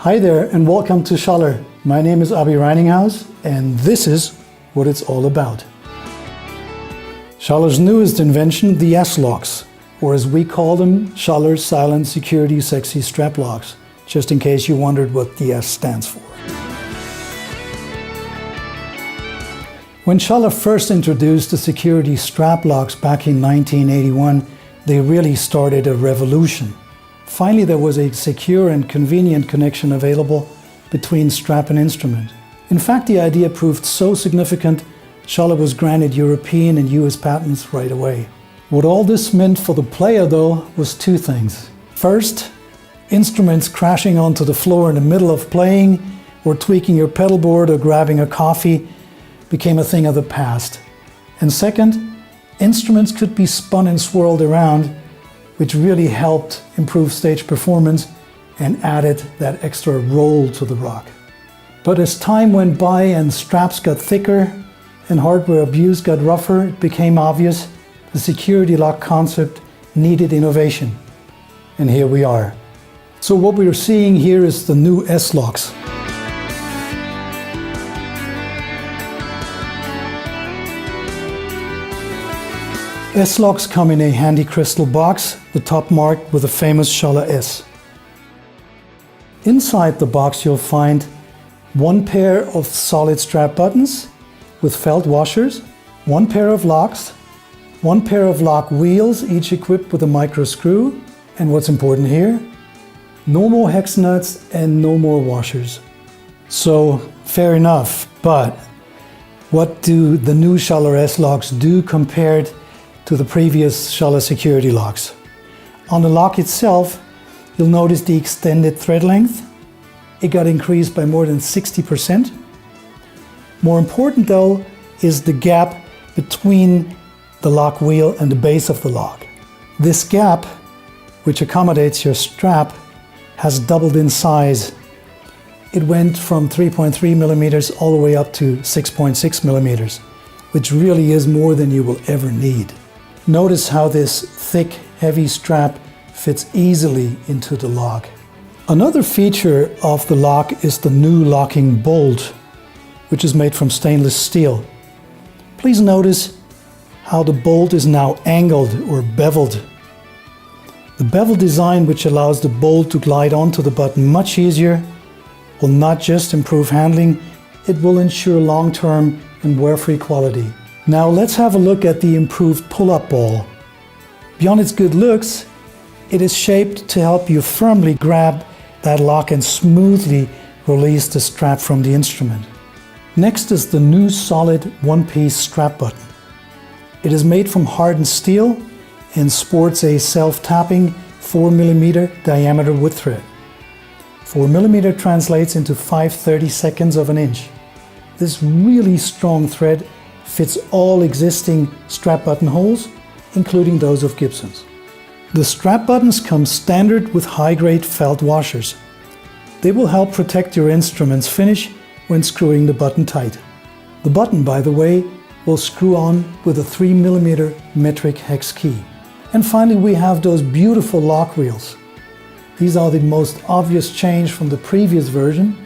Hi there and welcome to Schaller. My name is Abi Reininghaus and this is what it's all about. Schaller's newest invention, the S-Locks, or as we call them, Schaller Silent Security Sexy Strap Locks, just in case you wondered what the S stands for. When Schaller first introduced the security strap locks back in 1981, they really started a revolution. Finally, there was a secure and convenient connection available between strap and instrument. In fact, the idea proved so significant, Schaller was granted European and US patents right away. What all this meant for the player, though, was two things. First, instruments crashing onto the floor in the middle of playing, or tweaking your pedal board or grabbing a coffee became a thing of the past. And second, instruments could be spun and swirled around, which really helped improve stage performance and added that extra roll to the rock. But as time went by and straps got thicker and hardware abuse got rougher, it became obvious the security lock concept needed innovation. And here we are. So what we are seeing here is the new S-Locks. S-Locks come in a handy crystal box, the top marked with the famous Schaller S. Inside the box you'll find one pair of solid strap buttons with felt washers, one pair of locks, one pair of lock wheels, each equipped with a micro screw, and what's important here, no more hex nuts and no more washers. So fair enough, but what do the new Schaller S-Locks do compared to the previous Schaller security locks? On the lock itself, you'll notice the extended thread length. It got increased by more than 60%. More important though is the gap between the lock wheel and the base of the lock. This gap, which accommodates your strap, has doubled in size. It went from 3.3 millimeters all the way up to 6.6 millimeters, which really is more than you will ever need. Notice how this thick, heavy strap fits easily into the lock. Another feature of the lock is the new locking bolt, which is made from stainless steel. Please notice how the bolt is now angled or beveled. The bevel design, which allows the bolt to glide onto the button much easier, will not just improve handling, it will ensure long-term and wear-free quality. Now let's have a look at the improved pull-up ball. Beyond its good looks, it is shaped to help you firmly grab that lock and smoothly release the strap from the instrument. Next is the new solid one-piece strap button. It is made from hardened steel and sports a self-tapping 4mm diameter wood thread. 4mm translates into 5/32 of an inch. This really strong thread fits all existing strap button holes, including those of Gibson's. The strap buttons come standard with high-grade felt washers. They will help protect your instrument's finish when screwing the button tight. The button, by the way, will screw on with a 3mm metric hex key. And finally, we have those beautiful lock wheels. These are the most obvious change from the previous version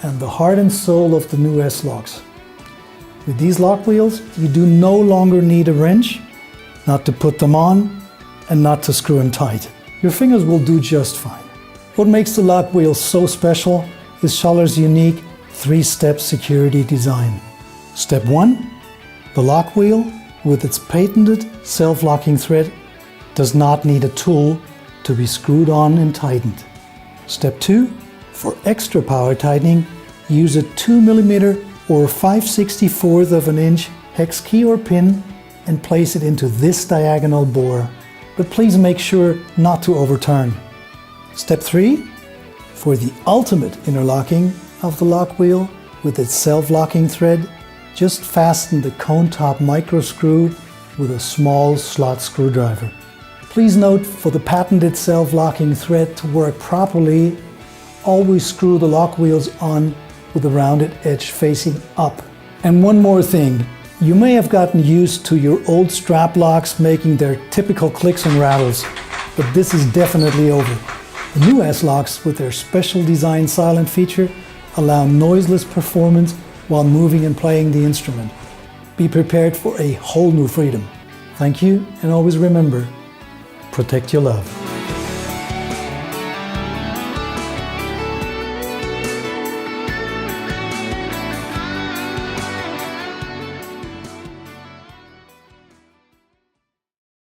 and the heart and soul of the new S-Locks. With these lock wheels, you do no longer need a wrench, not to put them on and not to screw them tight. Your fingers will do just fine. What makes the lock wheels so special is Schaller's unique 3-step security design. Step 1, the lock wheel with its patented self-locking thread does not need a tool to be screwed on and tightened. Step 2, for extra power tightening, use a 2mm or 5/64 of an inch hex key or pin and place it into this diagonal bore. But please make sure not to overturn. Step 3, for the ultimate interlocking of the lock wheel with its self-locking thread, just fasten the cone top micro screw with a small slot screwdriver. Please note, for the patented self-locking thread to work properly, always screw the lock wheels on with the rounded edge facing up. And one more thing, you may have gotten used to your old strap locks making their typical clicks and rattles, but this is definitely over. The new S-Locks, with their special design silent feature, allow noiseless performance while moving and playing the instrument. Be prepared for a whole new freedom. Thank you, and always remember, protect your love.